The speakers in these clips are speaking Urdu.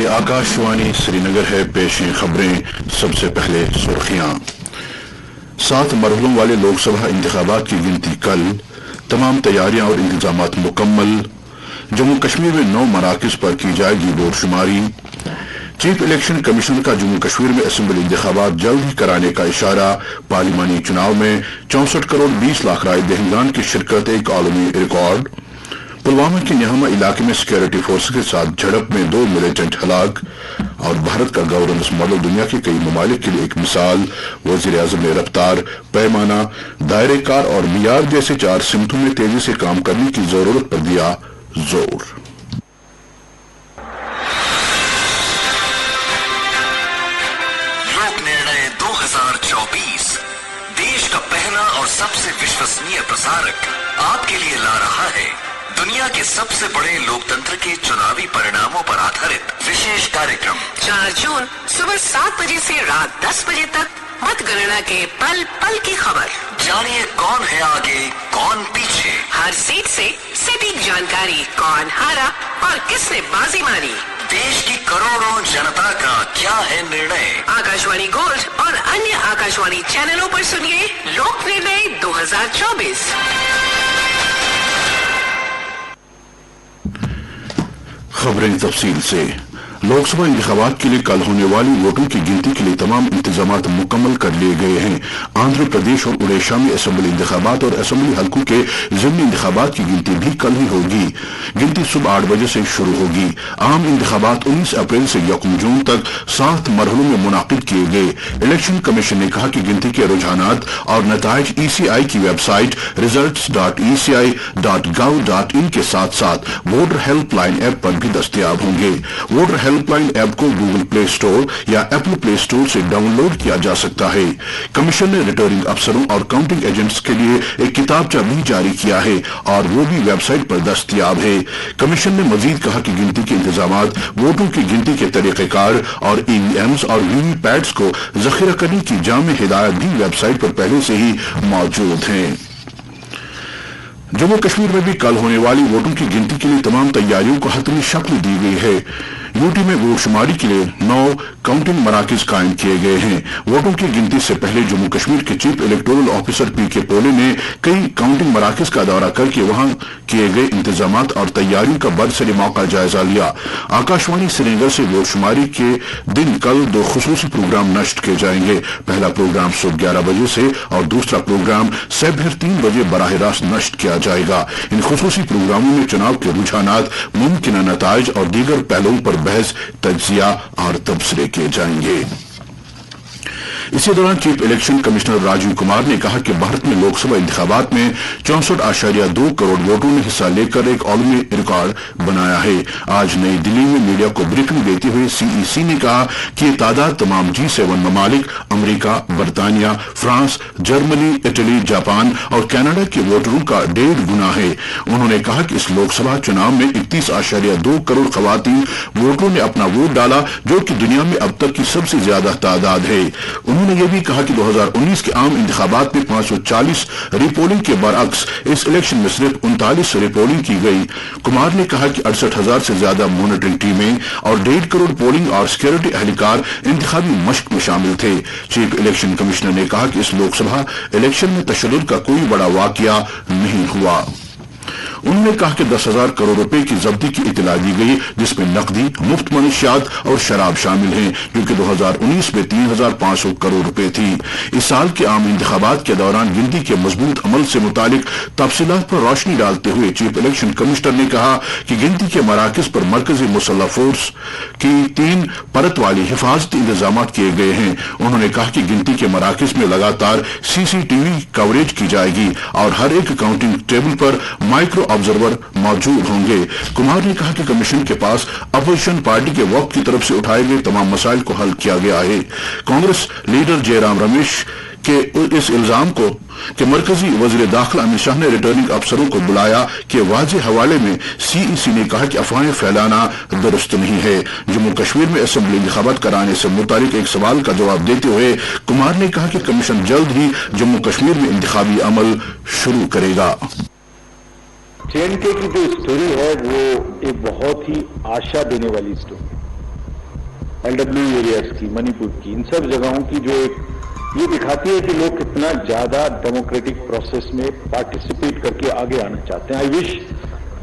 یہ آکاشوانی سری نگر ہے، پیشیں خبریں۔ سب سے پہلے سرخیاں۔ 7 مرحلوں والے لوک سبھا انتخابات کی گنتی کل، تمام تیاریاں اور انتظامات مکمل۔ جموں کشمیر میں 9 مراکز پر کی جائے گی ووٹ شماری۔ چیف الیکشن کمیشنر کا جموں کشمیر میں اسمبلی انتخابات جلد ہی کرانے کا اشارہ۔ پارلیمانی چناؤ میں 64 کروڑ 20 لاکھ رائے دہندگان کی شرکت ایک عالمی ریکارڈ۔ پلوامہ کے نیہما علاقے میں سیکورٹی فورسز کے ساتھ جھڑپ میں 2 ملیٹنٹ ہلاک۔ اور بھارت کا گورننس ماڈل دنیا کے کئی ممالک کے لیے ایک مثال۔ وزیر اعظم نے رفتار، پیمانہ، دائرہ کار اور معیار جیسے 4 سمتوں میں تیزی سے کام کرنے کی ضرورت پر دیا زور۔ لوک نرنئے 2024 دیش کا پہلا اور سب سے وشوسنیہ پرسارک آپ کے لیے لا رہا ہے دنیا کے سب سے بڑے لوکتنتر کے چناوی پریناموں پر آدھارت وشیش کاریکرم۔ 4 جون صبح 7 بجے سے رات 10 بجے تک مت گننا کے پل پل کی خبر۔ جانیے کون ہے آگے، کون پیچھے، ہر سیٹ سے سٹیک جانکاری، کون ہارا اور کس نے بازی ماری۔ دیش کی کروڑوں جنتا کا کیا ہے نرنئے۔ آکاشوانی گولڈ اور انیہ آکاشوانی چینلوں پر سنیے لوک نرنئے 2024۔ خبریں تفصیل سے۔ لوک سبھا انتخابات کے لیے کل ہونے والی ووٹوں کی گنتی کے لیے تمام انتظامات مکمل کر لیے گئے ہیں۔ آندھرا پردیش اور اڑیسہ میں اسمبلی انتخابات اور اسمبلی حلقوں کے ضمنی انتخابات کی گنتی بھی کل ہی ہوگی۔ گنتی صبح 8 بجے سے شروع ہوگی۔ عام انتخابات 19 اپریل سے 1 جون تک 7 مرحلوں میں منعقد کیے گئے۔ الیکشن کمیشن نے کہا کہ گنتی کے رجحانات اور نتائج ECI کی ویب سائٹ results.eci.gov.in کے ساتھ ساتھ ووٹر ہیلپ لائن ایپ پر بھی دستیاب ہوں گے۔ ووٹر ہیلپ لائن ایپ کو گوگل پلے اسٹور یا ایپل پلے اسٹور سے ڈاؤن لوڈ کیا جا سکتا ہے۔ کمیشن نے ریٹرننگ افسروں اور کاؤنٹنگ ایجنٹس کے لیے ایک کتابچہ بھی جاری کیا ہے اور وہ بھی ویب سائٹ پر دستیاب ہے۔ کمیشن نے مزید کہا کہ گنتی کے انتظامات، ووٹوں کی گنتی کے طریقہ کار اور EVMs اور VVPATs کو ذخیرہ کرنے کی جامع ہدایات بھی ویب سائٹ پر پہلے سے ہی موجود ہیں۔ جموں کشمیر میں بھی کل ہونے والی ووٹوں کی گنتی کے لیے تمام تیاریوں کو حتمی شکل دی گئی ہے۔ UT میں ووٹ شماری کے لیے 9 کاؤنٹنگ مراکز قائم کیے گئے ہیں۔ ووٹوں کی گنتی سے پہلے جموں کشمیر کے چیف الیکٹورل آفیسر PK پولے نے کئی کاؤنٹنگ مراکز کا دورہ کر کے وہاں کیے گئے انتظامات اور تیاریوں کا برسر موقع جائزہ لیا۔ آکاشوانی سری نگر سے ووٹ شماری کے دن کل 2 خصوصی پروگرام نشر کیے جائیں گے۔ پہلا پروگرام صبح 11 بجے سے اور دوسرا پروگرام سحر 3 بجے براہ راست نشر کیا جائے گا۔ ان خصوصی پروگراموں میں چناو کے رجحانات، ممکنہ نتائج اور دیگر پہلوؤں پر بحث، تجزیہ اور تبصرے کیے جائیں گے۔ اسی دوران chief election commissioner Rajiv Kumar نے کہا کہ بھارت میں لوک سبھا انتخابات میں 64.2 کروڑ ووٹوں نے حصہ لے کر ایک عالمی ریکارڈ بنایا ہے۔ آج نئی دلی میں میڈیا کو بریفنگ دیتے ہوئے CEC نے کہا کہ یہ تعداد تمام G7 ممالک، امریکہ، برطانیہ، فرانس، جرمنی، اٹلی، جاپان اور کینیڈا کے ووٹروں کا 1.5 گنا ہے۔ انہوں نے کہا کہ اس لوک سبھا چناؤ میں 31.2 کروڑ خواتین ووٹروں نے اپنا ووٹ ڈالا، جو کہ دنیا میں اب تک کی سب سے زیادہ تعداد ہے۔ انہوں نے یہ بھی کہا کہ 2019 کے عام انتخابات میں 540 ری پولنگ کے برعکس اس الیکشن میں صرف 39 ری پولنگ کی گئی۔ کمار نے کہا کہ 68,000 سے زیادہ مانیٹرنگ ٹیمیں اور 1.5 کروڑ پولنگ اور سیکورٹی اہلکار انتخابی مشق میں شامل تھے۔ چیف الیکشن کمشنر نے کہا کہ اس لوک سبھا الیکشن میں تشدد کا کوئی بڑا واقعہ نہیں ہوا۔ انہوں نے کہا کہ 10,000 کروڑ روپے کی ضبطی کی اطلاع دی گئی، جس میں نقدی، مفت منشیات اور شراب شامل ہیں، جو کہ 2019 میں 3,500 کروڑ روپے تھی۔ اس سال کے عام انتخابات کے دوران گنتی کے مضبوط عمل سے متعلق تفصیلات پر روشنی ڈالتے ہوئے چیف الیکشن کمشنر نے کہا کہ گنتی کے مراکز پر مرکزی مسلح فورس کی 3 پرت والی حفاظتی انتظامات کیے گئے ہیں۔ انہوں نے کہا کہ گنتی کے مراکز میں لگاتار CCTV کوریج کی جائے گی اور ہر ایک کاؤنٹنگ ٹیبل پر مائکرو آبزرور موجود ہوں گے۔ کمار نے کہا کہ کمیشن کے پاس اپوزیشن پارٹی کے وقت کی طرف سے اٹھائے گئے تمام مسائل کو حل کیا گیا ہے۔ کانگریس لیڈر جے رام رمیش کے اس الزام کو کہ مرکزی وزیر داخلہ امت شاہ نے ریٹرننگ افسروں کو بلایا کے واضح حوالے میں CEC نے کہا کہ افواہیں پھیلانا درست نہیں ہے۔ جموں کشمیر میں اسمبلی انتخابات کرانے سے متعلق ایک سوال کا جواب دیتے ہوئے کمار نے کہا کہ کمیشن جلد ہی جموں کشمیر میں انتخابی عمل شروع کرے گا۔ JNK کی جو اسٹوری ہے وہ ایک بہت ہی آشا دینے والی اسٹوری ہے۔ LW ایریاز کی، منی پور کی، ان سب جگہوں کی جو ایک یہ دکھاتی ہے کہ لوگ کتنا زیادہ ڈیموکریٹک پروسیس میں پارٹیسپیٹ کر کے آگے آنا چاہتے ہیں. آئی وش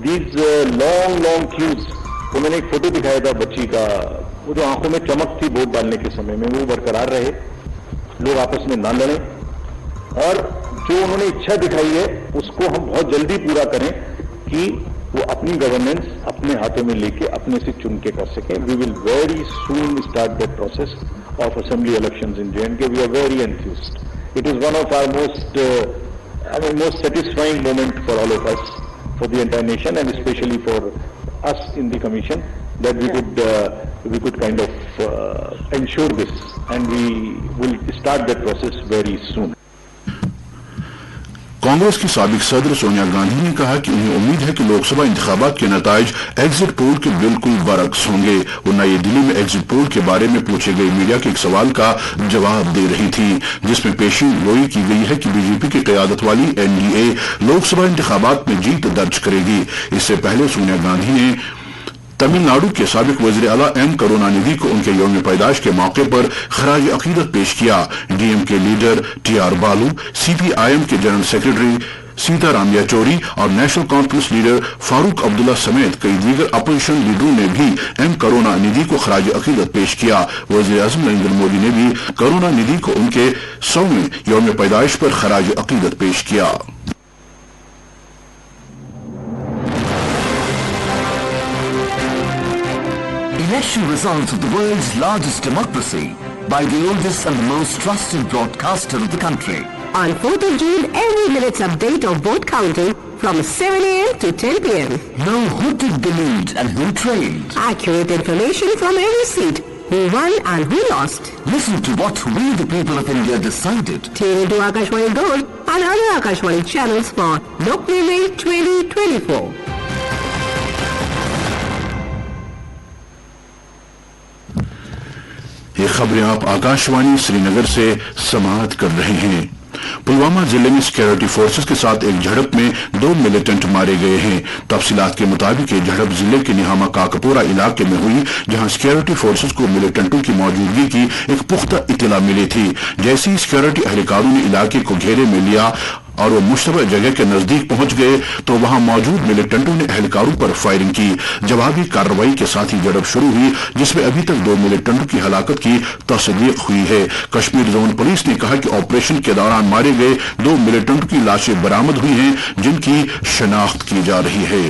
دیز لانگ کیوز. تو میں نے ایک فوٹو دکھایا تھا بچی کا، وہ جو آنکھوں میں چمک تھی ووٹ ڈالنے کے سمے میں، وہ برقرار رہے، لوگ آپس میں نہ لڑیں، اور جو انہوں نے اچھا دکھائی ہے اس کو ہم بہت جلدی پورا کریں کہ وہ اپنی گورننس اپنے ہاتھوں میں لے کے اپنے سے چن کے کر سکیں. We will very soon start that process of assembly elections in J&K. We are very enthused. It is one of our most satisfying moment for all of us, for the entire nation, and especially for us in the commission, that we could kind of ensure this, and we will start that process very soon. Congress کی سابق صدر سونیا گاندھی نے کہا کہ انہیں امید ہے کہ لوک سبھا انتخابات کے نتائج ایگزٹ پول کے بالکل برعکس ہوں گے. وہ نئی دلی میں ایگزٹ پول کے بارے میں پوچھے گئے میڈیا کے ایک سوال کا جواب دے رہی تھی، جس میں پیشین گوئی کی گئی ہے کہ BJP کی قیادت والی NDA لوک سبھا انتخابات میں جیت درج کرے گی. اس سے پہلے سونیا گاندھی نے تمل ناڈو کے سابق وزیر اعلیٰ M کروناندھی کو ان کے یوم پیدائش کے موقع پر خراج عقیدت پیش کیا. DMK لیڈر TR بالو، CPIM کے جنرل سیکرٹری سیتا رام یچوری اور national conference leader Farooq Abdullah سمیت کئی دیگر اپوزیشن لیڈروں نے بھی M کروناندھی کو خراج عقیدت پیش کیا. وزیر اعظم نریندر مودی نے بھی کروناندھی کو ان کے 100ویں یوم پیدائش پر خراج عقیدت پیش کیا. Election results of the world's largest democracy by the oldest and the most trusted broadcaster of the country. On 4th of June, every minute's update of vote counting from 7 a.m. to 10 p.m. Know who took the lead and who trailed. Accurate information from every seat, who won and who lost. Listen to what we the people of India decided. Tune into Akashwani Gold and other Akashwani channels for Lok Nirnay 2024. یہ خبریں آپ آکاشوانی سری نگر سے سماعت کر رہے ہیں. پلوامہ ضلع میں سیکیورٹی فورسز کے ساتھ ایک جھڑپ میں 2 ملیٹنٹ مارے گئے ہیں. تفصیلات کے مطابق یہ جھڑپ ضلع کے نہاما کاکپورہ علاقے میں ہوئی، جہاں سیکیورٹی فورسز کو ملیٹنٹوں کی موجودگی کی ایک پختہ اطلاع ملی تھی. جیسے ہی سیکیورٹی اہلکاروں نے علاقے کو گھیرے میں لیا اور وہ مشتبہ جگہ کے نزدیک پہنچ گئے تو وہاں موجود ملیٹنٹوں نے اہلکاروں پر فائرنگ کی. جوابی کارروائی کے ساتھ ہی جھڑپ شروع ہوئی، جس میں ابھی تک 2 ملیٹنٹوں کی ہلاکت کی تصدیق ہوئی ہے. کشمیر زون پولیس نے کہا کہ آپریشن کے دوران مارے گئے 2 ملیٹنٹوں کی لاشیں برآمد ہوئی ہیں، جن کی شناخت کی جا رہی ہے.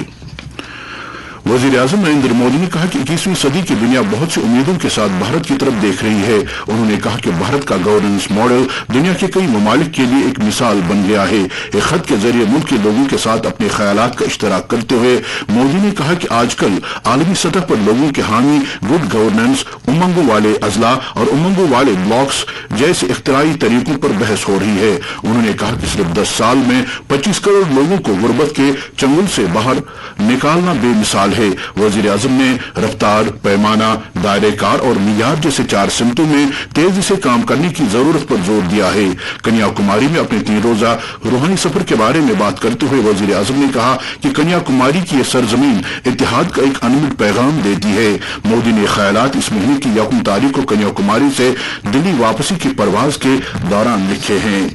وزیر اعظم نریندر مودی نے کہا کہ 21ویں صدی کی دنیا بہت سی امیدوں کے ساتھ بھارت کی طرف دیکھ رہی ہے. انہوں نے کہا کہ بھارت کا گورننس ماڈل دنیا کے کئی ممالک کے لیے ایک مثال بن گیا ہے. ایک خط کے ذریعے ملک کے لوگوں کے ساتھ اپنے خیالات کا اشتراک کرتے ہوئے مودی نے کہا کہ آج کل عالمی سطح پر لوگوں کے حامی گڈ گورننس، امنگوں والے اضلاع اور امنگوں والے بلاکس جیسے اختراعی طریقوں پر بحث ہو رہی ہے. انہوں نے کہا کہ صرف 10 سال میں 25 کروڑ لوگوں کو غربت کے چنگل سے باہر نکالنا بے مثال ہے. وزیر اعظم نے رفتار، پیمانہ، دائرہ کار اور معیار جیسے 4 سمتوں میں تیزی سے کام کرنے کی ضرورت پر زور دیا ہے. کنیا کماری میں اپنے 3 روزہ روحانی سفر کے بارے میں بات کرتے ہوئے وزیر اعظم نے کہا کہ کنیا کماری کی یہ سرزمین اتحاد کا ایک انمٹ پیغام دیتی ہے. مودی نے خیالات اس مہینے کی 1 تاریخ کو کنیا کماری سے دلی واپسی کی پرواز کے دوران لکھے ہیں.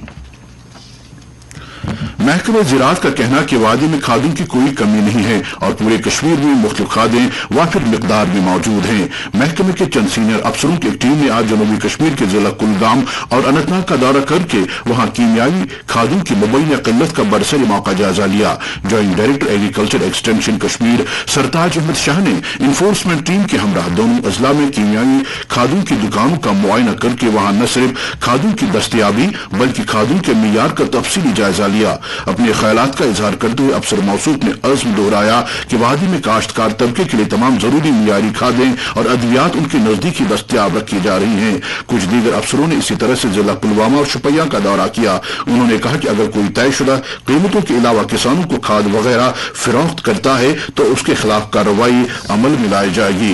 محکمہ زراعت کا کہنا کہ وادی میں کھادوں کی کوئی کمی نہیں ہے اور پورے کشمیر میں مختلف کھادیں وافر مقدار میں موجود ہیں. محکمے کے چند سینئر افسروں کی ایک ٹیم نے آج جنوبی کشمیر کے ضلع کلگام اور اننت ناگ کا دورہ کر کے وہاں کیمیائی کھادوں کی مبینہ قلت کا برسر موقع جائزہ لیا. Joint director agriculture extension Kashmir Sartaj Ahmad Shah نے انفورسمنٹ ٹیم کے ہمراہ دونوں اضلاع میں کیمیائی کھادوں کی دکانوں کا معائنہ کر کے وہاں نہ صرف کھادوں کی دستیابی بلکہ کھادوں کے معیار کا تفصیلی جائزہ لیا. اپنے خیالات کا اظہار کرتے ہوئے افسر موصوف نے عزم دہرایا کہ وادی میں کاشتکار طبقے کے لیے تمام ضروری معیاری کھادیں اور ادویات ان کے نزدیک ہی دستیاب رکھی جا رہی ہیں. کچھ دیگر افسروں نے اسی طرح سے ضلع پلوامہ اور شوپیاں کا دورہ کیا. انہوں نے کہا کہ اگر کوئی طے شدہ قیمتوں کے علاوہ کسانوں کو کھاد وغیرہ فروخت کرتا ہے تو اس کے خلاف کارروائی عمل میں لائی جائے گی.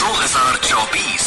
2024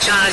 4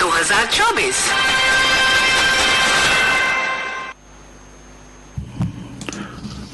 2024।